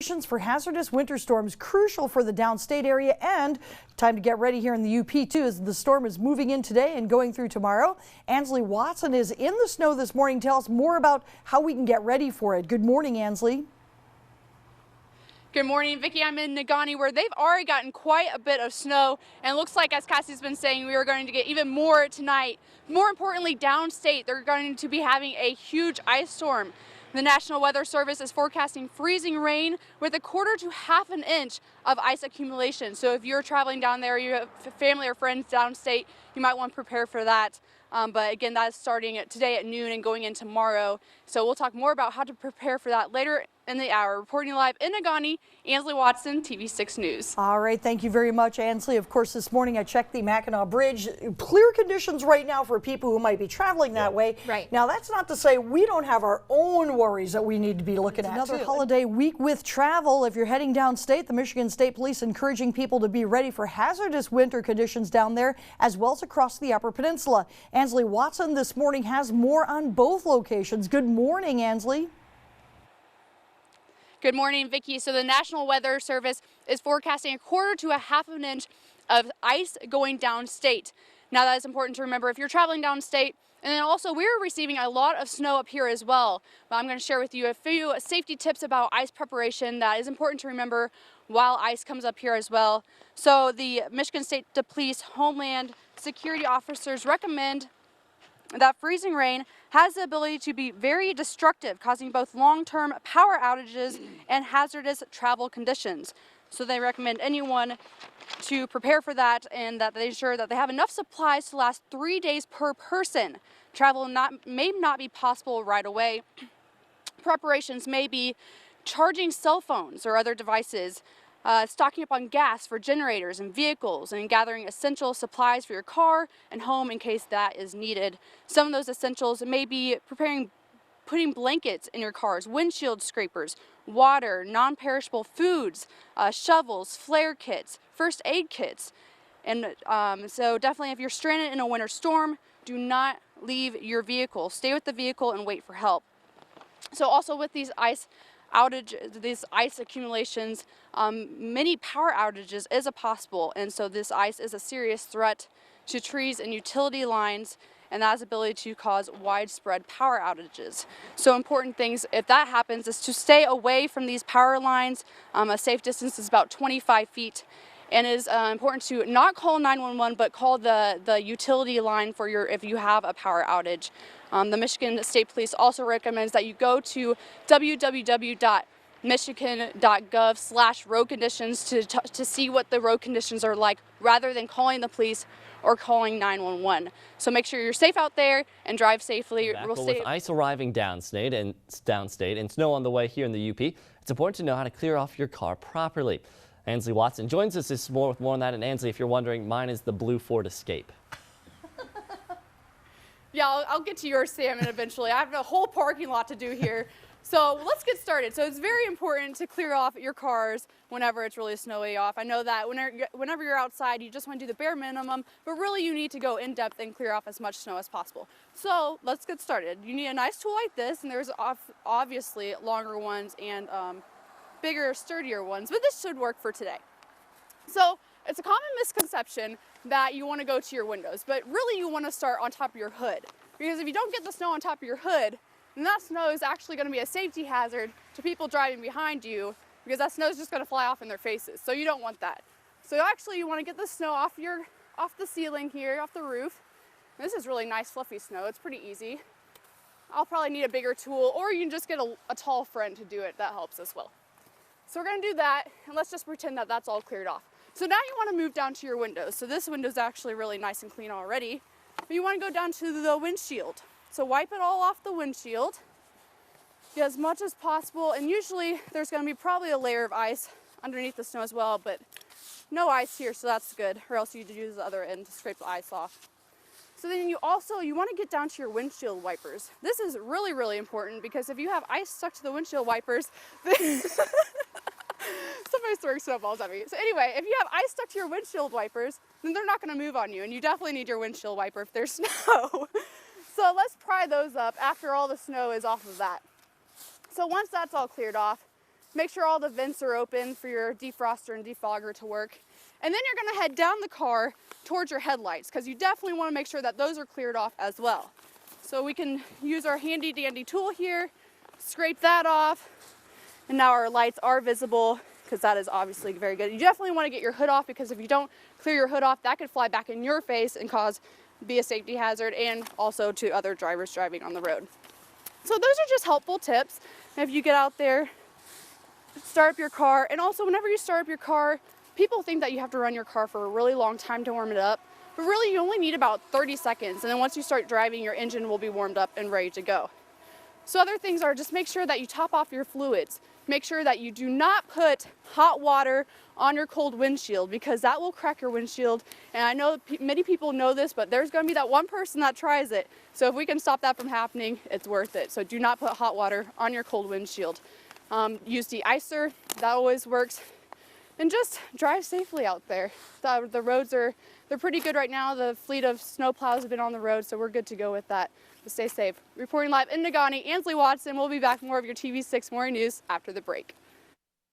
conditions for hazardous winter storms crucial for the downstate area, and time to get ready here in the UP too as the storm is moving in today and going through tomorrow. Ansley Watson is in the snow this morning. Tell us more about how we can get ready for it. Good morning, Ansley. Good morning, Vicki. I'm in Negaunee, where they've already gotten quite a bit of snow, and it looks like, as Cassie's been saying, we are going to get even more tonight. More importantly, downstate, they're going to be having a huge ice storm. The National Weather Service is forecasting freezing rain with 1/4 to 1/2 an inch of ice accumulation. So if you're traveling down there, you have family or friends downstate, you might want to prepare for that. But again, that's starting today at noon and going in tomorrow. So we'll talk more about how to prepare for that later in the hour. Reporting live in Negaunee, Ansley Watson, TV6 News. All right, thank you very much, Ansley. Of course, this morning I checked the Mackinac Bridge. Clear conditions right now for people who might be traveling that way. Right. Now, that's not to say we don't have our own worries that we need to be looking at. Another holiday week with travel. If you're heading downstate, the Michigan State Police encouraging people to be ready for hazardous winter conditions down there, as well as across the Upper Peninsula. Ansley Watson this morning has more on both locations. Good morning, Ansley. Good morning, Vicki. So the National Weather Service is forecasting 1/4 to 1/2 an inch of ice going downstate. Now that is important to remember if you're traveling downstate. And then also we're receiving a lot of snow up here as well. But I'm going to share with you a few safety tips about ice preparation that is important to remember while ice comes up here as well. So the Michigan State Police Homeland Security officers recommend that freezing rain has the ability to be very destructive, causing both long-term power outages and hazardous travel conditions. So they recommend anyone to prepare for that and that they ensure that they have enough supplies to last 3 days per person. Travel may not be possible right away. Preparations may be charging cell phones or other devices, stocking up on gas for generators and vehicles, and gathering essential supplies for your car and home in case that is needed. Some of those essentials may be putting blankets in your cars, windshield scrapers, water, non-perishable foods, shovels, flare kits, first aid kits. And so definitely if you're stranded in a winter storm, do not leave your vehicle. Stay with the vehicle and wait for help. So also with these ice accumulations, many power outages is possible, and so this ice is a serious threat to trees and utility lines, and that has the ability to cause widespread power outages. So important things, if that happens, is to stay away from these power lines. A safe distance is about 25 feet. And it is important to not call 911, but call the utility line for if you have a power outage. The Michigan State Police also recommends that you go to www.michigan.gov/road conditions to see what the road conditions are like, rather than calling the police or calling 911. So make sure you're safe out there and drive safely. With ice arriving downstate and snow on the way here in the UP, it's important to know how to clear off your car properly. Ansley Watson joins us with more on that. And Ansley, if you're wondering, mine is the blue Ford Escape. Yeah, I'll get to yours, Sam, eventually. I have a whole parking lot to do here. So let's get started. So it's very important to clear off your cars whenever it's really snowy off. I know that whenever you're outside, you just want to do the bare minimum, but really you need to go in depth and clear off as much snow as possible. So let's get started. You need a nice tool like this, and there's obviously longer ones and bigger, sturdier ones, but this should work for today. So it's a common misconception that you want to go to your windows, but really you want to start on top of your hood, because if you don't get the snow on top of your hood, then that snow is actually going to be a safety hazard to people driving behind you, because that snow is just going to fly off in their faces. So you don't want that. So actually you want to get the snow off the ceiling here, off the roof. And this is really nice fluffy snow. It's pretty easy. I'll probably need a bigger tool, or you can just get a tall friend to do it. That helps as well. So we're going to do that, and let's just pretend that that's all cleared off. So now you want to move down to your windows. So this window is actually really nice and clean already. But you want to go down to the windshield. So wipe it all off the windshield, get as much as possible, and usually there's going to be probably a layer of ice underneath the snow as well, but no ice here, so that's good, or else you'd use the other end to scrape the ice off. So then you want to get down to your windshield wipers. This is really, really important, because if you have ice stuck to the windshield wipers, somebody's throwing snowballs at me. So anyway, if you have ice stuck to your windshield wipers, then they're not going to move on you, and you definitely need your windshield wiper if there's snow. So let's pry those up after all the snow is off of that. So once that's all cleared off, Make sure all the vents are open for your defroster and defogger to work. And then you're gonna head down the car towards your headlights, because you definitely wanna make sure that those are cleared off as well. So we can use our handy dandy tool here, scrape that off, and now our lights are visible, because that is obviously very good. You definitely wanna get your hood off, because if you don't clear your hood off, that could fly back in your face and be a safety hazard, and also to other drivers driving on the road. So those are just helpful tips. If you get out there, start up your car, and also whenever you start up your car, people think that you have to run your car for a really long time to warm it up, but really you only need about 30 seconds, and then once you start driving, your engine will be warmed up and ready to go. So other things are just make sure that you top off your fluids. Make sure that you do not put hot water on your cold windshield, because that will crack your windshield. And I know many people know this, but there's going to be that one person that tries it. So if we can stop that from happening, it's worth it. So do not put hot water on your cold windshield. Use de-icer, that always works. And just drive safely out there. The roads they're pretty good right now. The fleet of snow plows have been on the road, so we're good to go with that. But stay safe. Reporting live in Negaunee, Ansley Watson. We'll be back with more of your TV6 Morning News after the break.